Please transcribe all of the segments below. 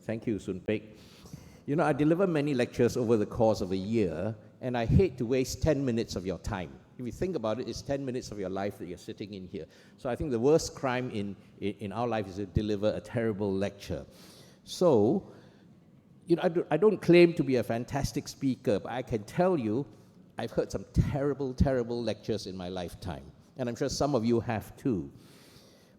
Thank you, Soon Pek. You know, I deliver many lectures over the course of a year, and I hate to waste 10 minutes of your time. If you think about it, it's 10 minutes of your life that you're sitting in here. So I think the worst crime in our life is to deliver a terrible lecture. So, you know, I don't claim to be a fantastic speaker, but I can tell you I've heard some terrible, terrible lectures in my lifetime. And I'm sure some of you have too.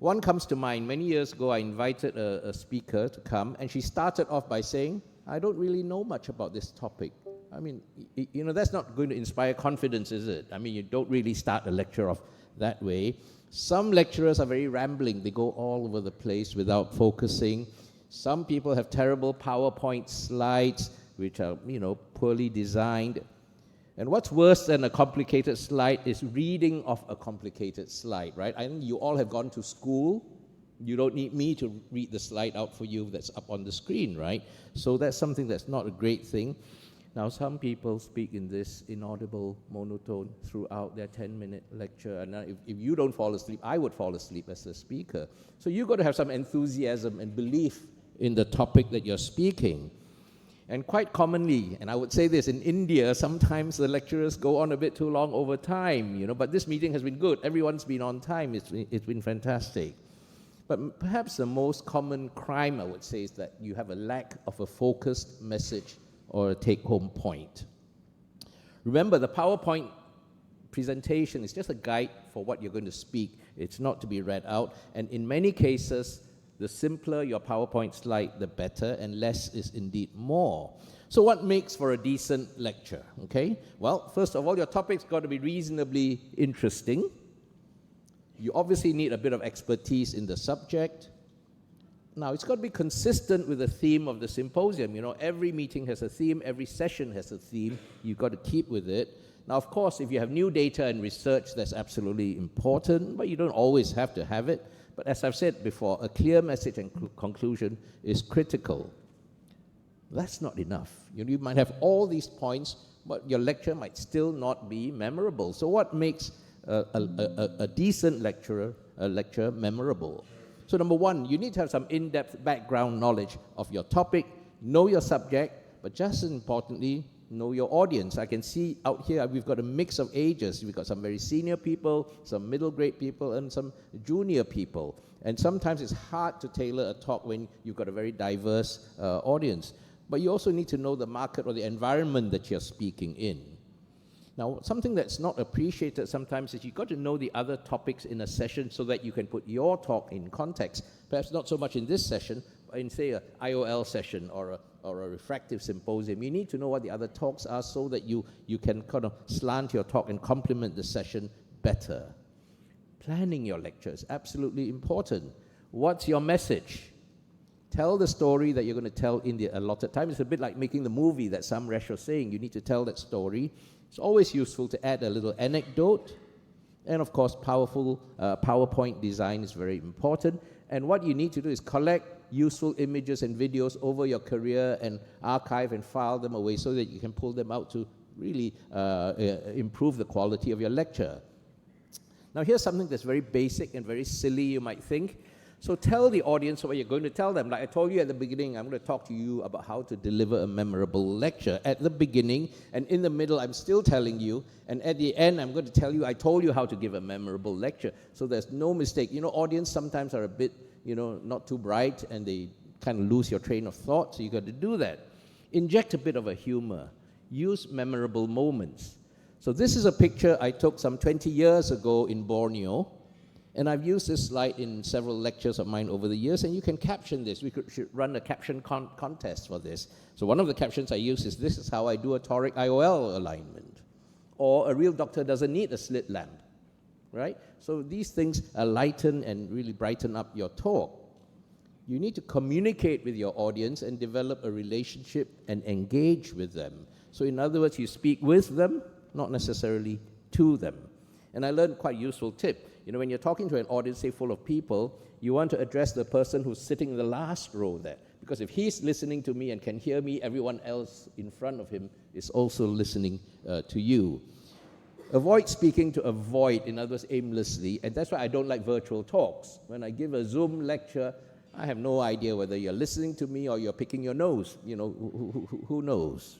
One comes to mind. Many years ago, I invited a speaker to come, and she started off by saying, I don't really know much about this topic. I mean, you know, that's not going to inspire confidence, is it? I mean, you don't really start a lecture off that way. Some lecturers are very rambling. They go all over the place without focusing. Some people have terrible PowerPoint slides, which are, you know, poorly designed. And what's worse than a complicated slide is reading off a complicated slide, right? I think you all have gone to school. You don't need me to read the slide out for you that's up on the screen, right? So that's something that's not a great thing. Now, some people speak in this inaudible monotone throughout their 10-minute lecture. And if you don't fall asleep, I would fall asleep as a speaker. So you've got to have some enthusiasm and belief in the topic that you're speaking. And quite commonly, and I would say this, in India, sometimes the lecturers go on a bit too long over time, you know, but this meeting has been good. Everyone's been on time. It's been fantastic. But perhaps the most common crime, I would say, is that you have a lack of a focused message or a take-home point. Remember, the PowerPoint presentation is just a guide for what you're going to speak. It's not to be read out. And in many cases, the simpler your PowerPoint slide, the better, and less is indeed more. So what makes for a decent lecture, okay? Well, first of all, your topic's got to be reasonably interesting. You obviously need a bit of expertise in the subject. Now, it's got to be consistent with the theme of the symposium. You know, every meeting has a theme, every session has a theme. You've got to keep with it. Now, of course, if you have new data and research, that's absolutely important, but you don't always have to have it. But as I've said before, a clear message and conclusion is critical. That's not enough. You might have all these points, but your lecture might still not be memorable. So what makes a decent lecture memorable? So number one, you need to have some in-depth background knowledge of your topic, know your subject, but just as importantly, know your audience. I can see out here we've got a mix of ages. We've got some very senior people, some middle grade people, and some junior people. And sometimes it's hard to tailor a talk when you've got a very diverse audience. But you also need to know the market or the environment that you're speaking in. Now, something that's not appreciated sometimes is you've got to know the other topics in a session so that you can put your talk in context. Perhaps not so much in this session, but in, say, an IOL session or a refractive symposium. You need to know what the other talks are so that you can kind of slant your talk and complement the session better. Planning your lecture is absolutely important. What's your message? Tell the story that you're going to tell in the allotted time. It's a bit like making the movie that Samresh was saying. You need to tell that story. It's always useful to add a little anecdote. And of course, powerful PowerPoint design is very important. And what you need to do is collect useful images and videos over your career and archive and file them away so that you can pull them out to really improve the quality of your lecture. Now, here's something that's very basic and very silly, you might think. So tell the audience what you're going to tell them. Like I told you at the beginning, I'm going to talk to you about how to deliver a memorable lecture. At the beginning and in the middle, I'm still telling you. And at the end, I'm going to tell you, I told you how to give a memorable lecture. So there's no mistake. You know, audience sometimes are a bit, you know, not too bright, and they kind of lose your train of thought. So you've got to do that. Inject a bit of a humor. Use memorable moments. So this is a picture I took some 20 years ago in Borneo. And I've used this slide in several lectures of mine over the years, and you can caption this. We should run a caption contest for this. So one of the captions I use is, this is how I do a toric IOL alignment. Or a real doctor doesn't need a slit lamp, right? So these things lighten and really brighten up your talk. You need to communicate with your audience and develop a relationship and engage with them. So in other words, you speak with them, not necessarily to them. And I learned quite a useful tip. You know, when you're talking to an audience, say, full of people, you want to address the person who's sitting in the last row there. Because if he's listening to me and can hear me, everyone else in front of him is also listening to you. Avoid speaking to avoid, in other words, aimlessly. And that's why I don't like virtual talks. When I give a Zoom lecture, I have no idea whether you're listening to me or you're picking your nose. You know, who knows?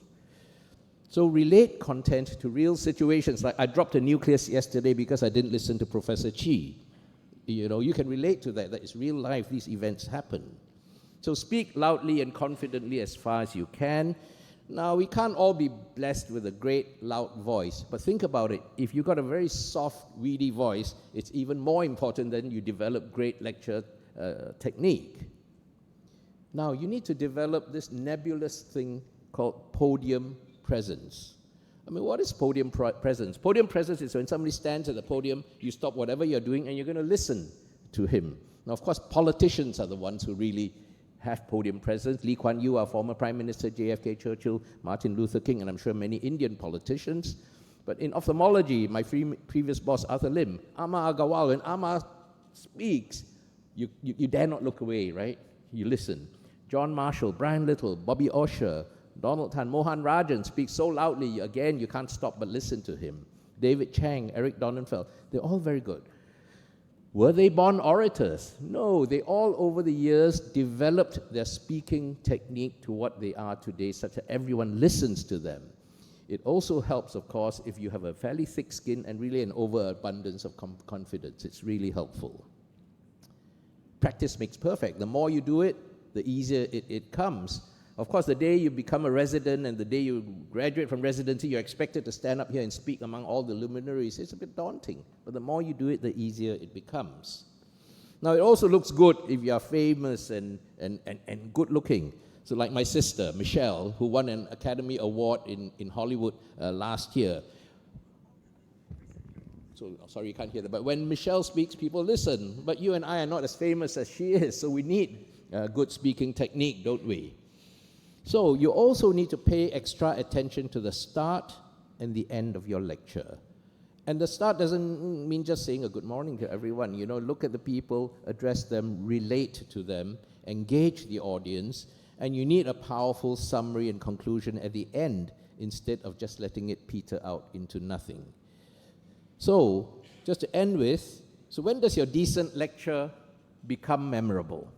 So relate content to real situations. Like I dropped a nucleus yesterday because I didn't listen to Professor Chi. You know, you can relate to that. That is real life. These events happen. So speak loudly and confidently as far as you can. Now, we can't all be blessed with a great, loud voice, but think about it. If you've got a very soft, weedy voice, it's even more important that you develop great lecture technique. Now, you need to develop this nebulous thing called podium presence. I mean, what is podium presence? Podium presence is when somebody stands at the podium, you stop whatever you're doing, and you're going to listen to him. Now, of course, politicians are the ones who really have podium presence. Lee Kuan Yew, our former Prime Minister, JFK, Churchill, Martin Luther King, and I'm sure many Indian politicians. But in ophthalmology, my previous boss, Arthur Lim, Amma Agarwal, when Amma speaks, you dare not look away, right? You listen. John Marshall, Brian Little, Bobby Osher, Donald Tan, Mohan Rajan speaks so loudly, again, you can't stop but listen to him. David Chang, Eric Donenfeld, they're all very good. Were they born orators? No, they all over the years developed their speaking technique to what they are today, such that everyone listens to them. It also helps, of course, if you have a fairly thick skin and really an overabundance of confidence. It's really helpful. Practice makes perfect. The more you do it, the easier it comes. Of course, the day you become a resident and the day you graduate from residency, you're expected to stand up here and speak among all the luminaries. It's a bit daunting, but the more you do it, the easier it becomes. Now, it also looks good if you are famous and good looking. So like my sister, Michelle, who won an Academy Award in Hollywood last year. So, sorry, you can't hear that. But when Michelle speaks, people listen. But you and I are not as famous as she is, so we need good speaking technique, don't we? So you also need to pay extra attention to the start and the end of your lecture. And the start doesn't mean just saying a good morning to everyone. You know, look at the people, address them, relate to them, engage the audience, and you need a powerful summary and conclusion at the end instead of just letting it peter out into nothing. So, just to end with, so when does your decent lecture become memorable?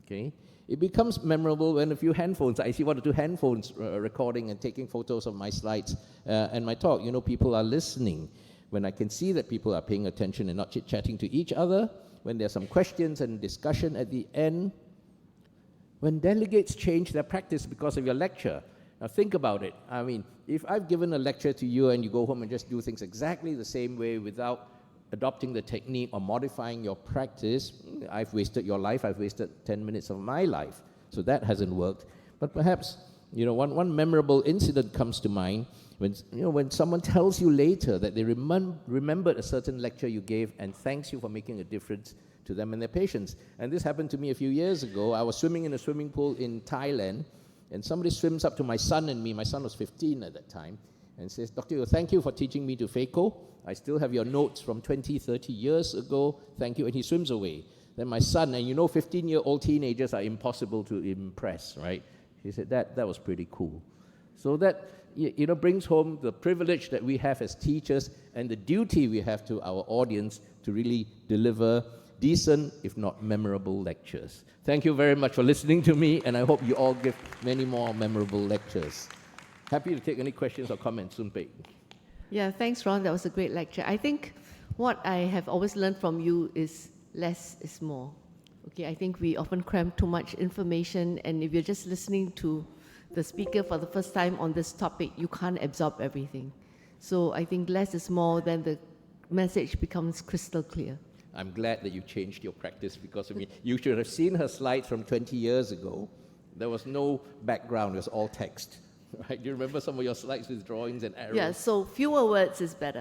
Okay? It becomes memorable when a few handphones, I see one or two handphones recording and taking photos of my slides and my talk. You know, people are listening. When I can see that people are paying attention and not chit-chatting to each other, when there's some questions and discussion at the end, when delegates change their practice because of your lecture. Now think about it. I mean, if I've given a lecture to you and you go home and just do things exactly the same way without adopting the technique or modifying your practice, I've wasted your life, I've wasted 10 minutes of my life. So that hasn't worked. But perhaps, you know, one memorable incident comes to mind when someone tells you later that they remembered a certain lecture you gave and thanks you for making a difference to them and their patients. And this happened to me a few years ago. I was swimming in a swimming pool in Thailand, and somebody swims up to my son and me. My son was 15 at that time, and says, Dr. Yeoh, thank you for teaching me to phaco. I still have your notes from 20, 30 years ago. Thank you. And he swims away. Then my son, and you know 15-year-old teenagers are impossible to impress, right? He said, that was pretty cool. So that, you know, brings home the privilege that we have as teachers and the duty we have to our audience to really deliver decent, if not memorable, lectures. Thank you very much for listening to me, and I hope you all give many more memorable lectures. Happy to take any questions or comments, Soon Pei. Yeah, thanks, Ron. That was a great lecture. I think what I have always learned from you is less is more. Okay, I think we often cram too much information, and if you're just listening to the speaker for the first time on this topic, you can't absorb everything. So I think less is more, then the message becomes crystal clear. I'm glad that you changed your practice because of me. You should have seen her slides from 20 years ago. There was no background, it was all text. Right? Do you remember some of your slides with drawings and arrows? Yeah, so fewer words is better.